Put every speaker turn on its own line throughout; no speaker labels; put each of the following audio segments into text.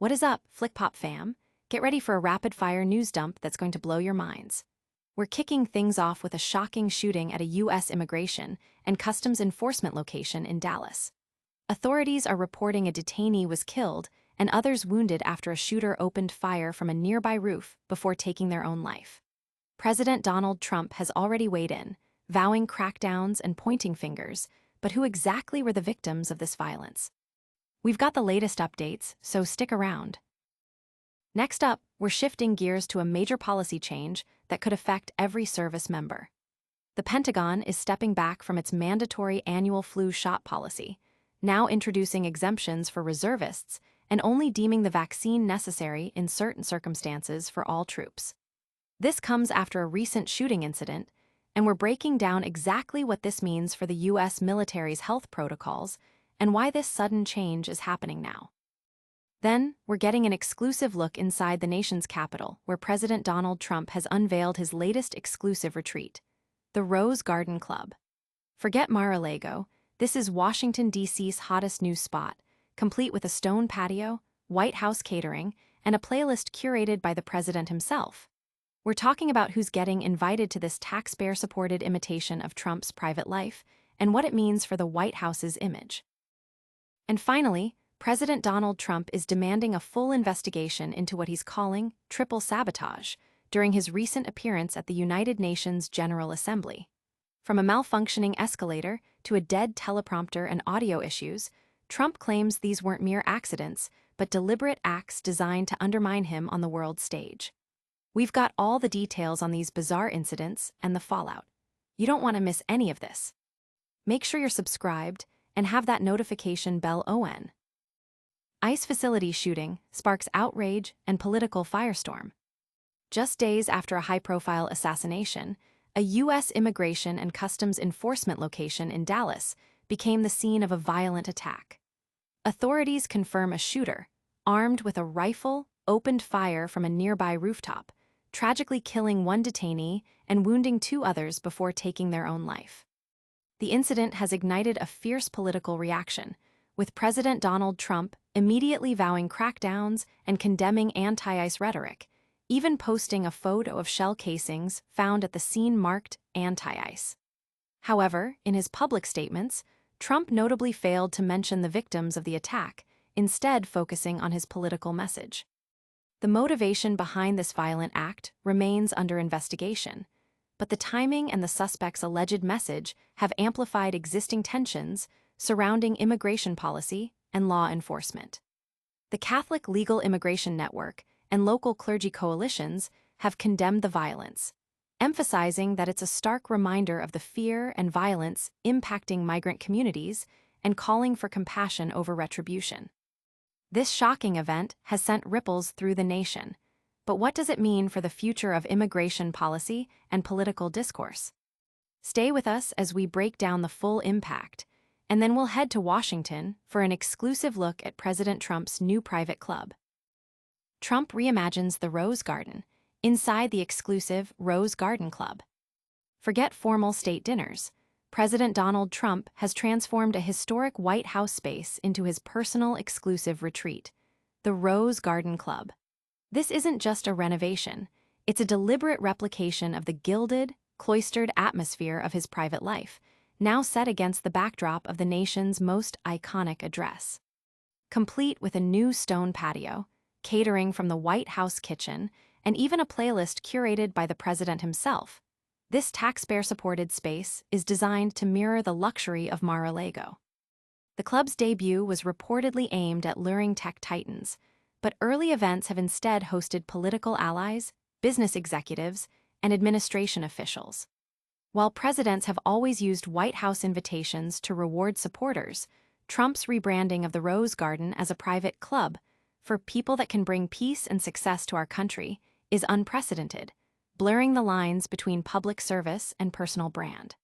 What is up, FlickPop fam? Get ready for a rapid-fire news dump that's going to blow your minds. We're kicking things off with a shocking shooting at a U.S. immigration and customs enforcement location in Dallas. Authorities are reporting a detainee was killed and others wounded after a shooter opened fire from a nearby roof before taking their own life. President Donald Trump has already weighed in, vowing crackdowns and pointing fingers, but who exactly were the victims of this violence? We've got the latest updates, so stick around. Next up, we're shifting gears to a major policy change that could affect every service member. The Pentagon is stepping back from its mandatory annual flu shot policy, now introducing exemptions for reservists and only deeming the vaccine necessary in certain circumstances for all troops. This comes after a recent shooting incident, and we're breaking down exactly what this means for the U.S. military's health protocols and why this sudden change is happening now. Then, we're getting an exclusive look inside the nation's capital, where President Donald Trump has unveiled his latest exclusive retreat, the Rose Garden Club. Forget Mar-a-Lago, this is Washington, D.C.'s hottest new spot, complete with a stone patio, White House catering, and a playlist curated by the president himself. We're talking about who's getting invited to this taxpayer-supported imitation of Trump's private life and what it means for the White House's image. And finally, President Donald Trump is demanding a full investigation into what he's calling Triple Sabotage during his recent appearance at the United Nations General Assembly. From a malfunctioning escalator to a dead teleprompter and audio issues, Trump claims these weren't mere accidents, but deliberate acts designed to undermine him on the world stage. We've got all the details on these bizarre incidents and the fallout. You don't want to miss any of this. Make sure you're subscribed and have that notification bell on. ICE facility shooting sparks outrage and political firestorm. Just days after a high-profile assassination, a U.S. immigration and customs enforcement location in Dallas became the scene of a violent attack. Authorities confirm a shooter, armed with a rifle, opened fire from a nearby rooftop, tragically killing one detainee and wounding two others before taking their own life. The incident has ignited a fierce political reaction, with President Donald Trump immediately vowing crackdowns and condemning anti-ICE rhetoric, even posting a photo of shell casings found at the scene marked anti-ICE. However, in his public statements, Trump notably failed to mention the victims of the attack, instead focusing on his political message. The motivation behind this violent act remains under investigation, but the timing and the suspect's alleged message have amplified existing tensions surrounding immigration policy and law enforcement. The Catholic Legal Immigration Network and local clergy coalitions have condemned the violence, emphasizing that it's a stark reminder of the fear and violence impacting migrant communities and calling for compassion over retribution. This shocking event has sent ripples through the nation. But what does it mean for the future of immigration policy and political discourse? Stay with us as we break down the full impact, and then we'll head to Washington for an exclusive look at President Trump's new private club. Trump reimagines the Rose Garden inside the exclusive Rose Garden Club. Forget formal state dinners. President Donald Trump has transformed a historic White House space into his personal exclusive retreat, the Rose Garden Club. This isn't just a renovation, it's a deliberate replication of the gilded, cloistered atmosphere of his private life, now set against the backdrop of the nation's most iconic address. Complete with a new stone patio, catering from the White House kitchen, and even a playlist curated by the president himself, this taxpayer-supported space is designed to mirror the luxury of Mar-a-Lago. The club's debut was reportedly aimed at luring tech titans, but early events have instead hosted political allies, business executives, and administration officials. While presidents have always used White House invitations to reward supporters, Trump's rebranding of the Rose Garden as a private club for people that can bring peace and success to our country is unprecedented, blurring the lines between public service and personal brand.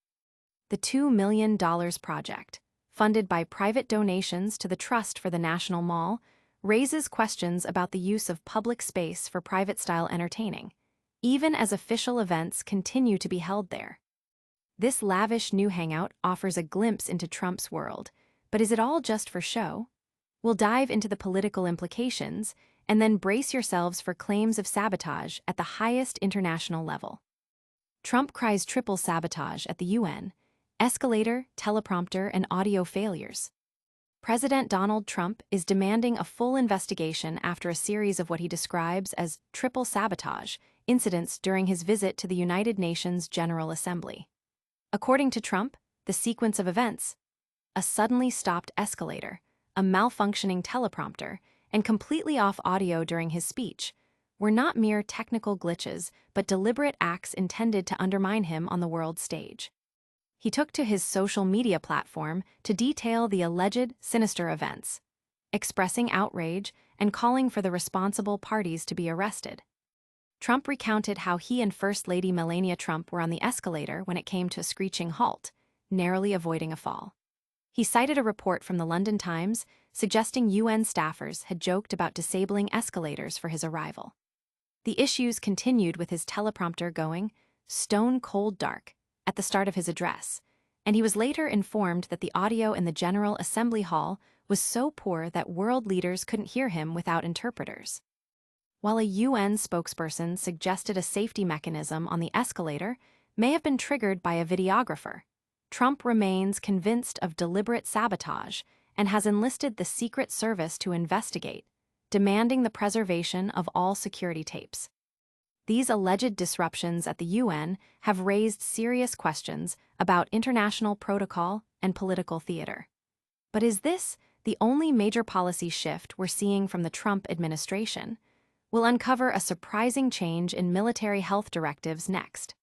The $2 million project, funded by private donations to the Trust for the National Mall, raises questions about the use of public space for private-style entertaining, even as official events continue to be held there. This lavish new hangout offers a glimpse into Trump's world, but is it all just for show? We'll dive into the political implications and then brace yourselves for claims of sabotage at the highest international level. Trump cries triple sabotage at the UN, escalator, teleprompter, and audio failures. President Donald Trump is demanding a full investigation after a series of what he describes as triple sabotage incidents during his visit to the United Nations General Assembly. According to Trump, the sequence of events: a suddenly stopped escalator, a malfunctioning teleprompter, and completely off audio during his speech were not mere technical glitches, but deliberate acts intended to undermine him on the world stage. He took to his social media platform to detail the alleged sinister events, expressing outrage and calling for the responsible parties to be arrested. Trump recounted how he and First Lady Melania Trump were on the escalator when it came to a screeching halt, narrowly avoiding a fall. He cited a report from the London Times suggesting UN staffers had joked about disabling escalators for his arrival. The issues continued with his teleprompter going stone-cold dark at the start of his address, and he was later informed that the audio in the General Assembly Hall was so poor that world leaders couldn't hear him without interpreters. While a UN spokesperson suggested a safety mechanism on the escalator may have been triggered by a videographer, Trump remains convinced of deliberate sabotage and has enlisted the Secret Service to investigate, demanding the preservation of all security tapes. These alleged disruptions at the UN have raised serious questions about international protocol and political theater. But is this the only major policy shift we're seeing from the Trump administration? We'll uncover a surprising change in military health directives next.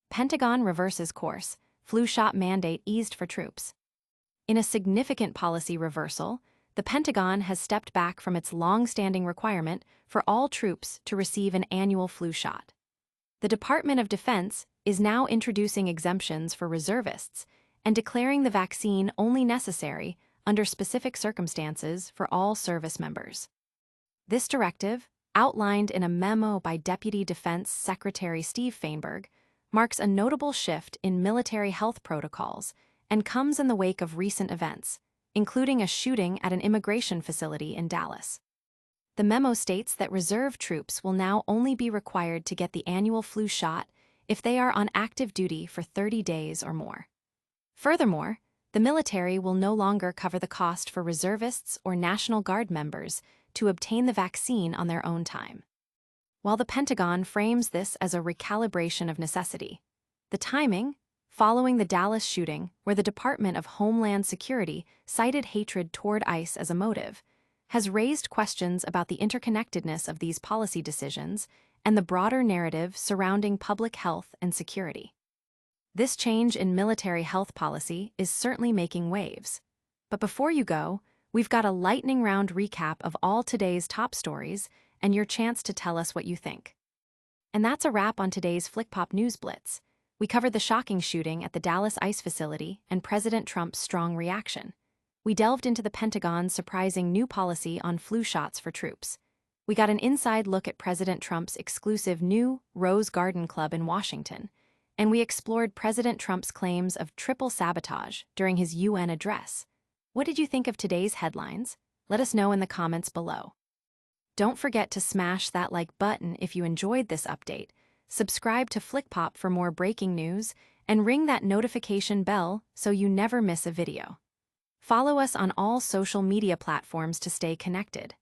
Pentagon reverses course, flu shot mandate eased for troops. In a significant policy reversal, the Pentagon has stepped back from its long-standing requirement for all troops to receive an annual flu shot. The Department of Defense is now introducing exemptions for reservists and declaring the vaccine only necessary under specific circumstances for all service members. This directive, outlined in a memo by Deputy Defense Secretary Steve Feinberg, marks a notable shift in military health protocols and comes in the wake of recent events, including a shooting at an immigration facility in Dallas. The memo states that reserve troops will now only be required to get the annual flu shot if they are on active duty for 30 days or more. Furthermore, the military will no longer cover the cost for reservists or National Guard members to obtain the vaccine on their own time. While the Pentagon frames this as a recalibration of necessity, the timing, following the Dallas shooting where the Department of Homeland Security cited hatred toward ICE as a motive, has raised questions about the interconnectedness of these policy decisions and the broader narrative surrounding public health and security. This change in military health policy is certainly making waves. But before you go, we've got a lightning round recap of all today's top stories and your chance to tell us what you think. And that's a wrap on today's FlickPop News Blitz. We covered the shocking shooting at the Dallas ICE facility and President Trump's strong reaction. We delved into the Pentagon's surprising new policy on flu shots for troops. We got an inside look at President Trump's exclusive new Rose Garden Club in Washington. And we explored President Trump's claims of triple sabotage during his UN address. What did you think of today's headlines? Let us know in the comments below. Don't forget to smash that like button if you enjoyed this update, subscribe to FlickPop for more breaking news, and ring that notification bell so you never miss a video. Follow us on all social media platforms to stay connected.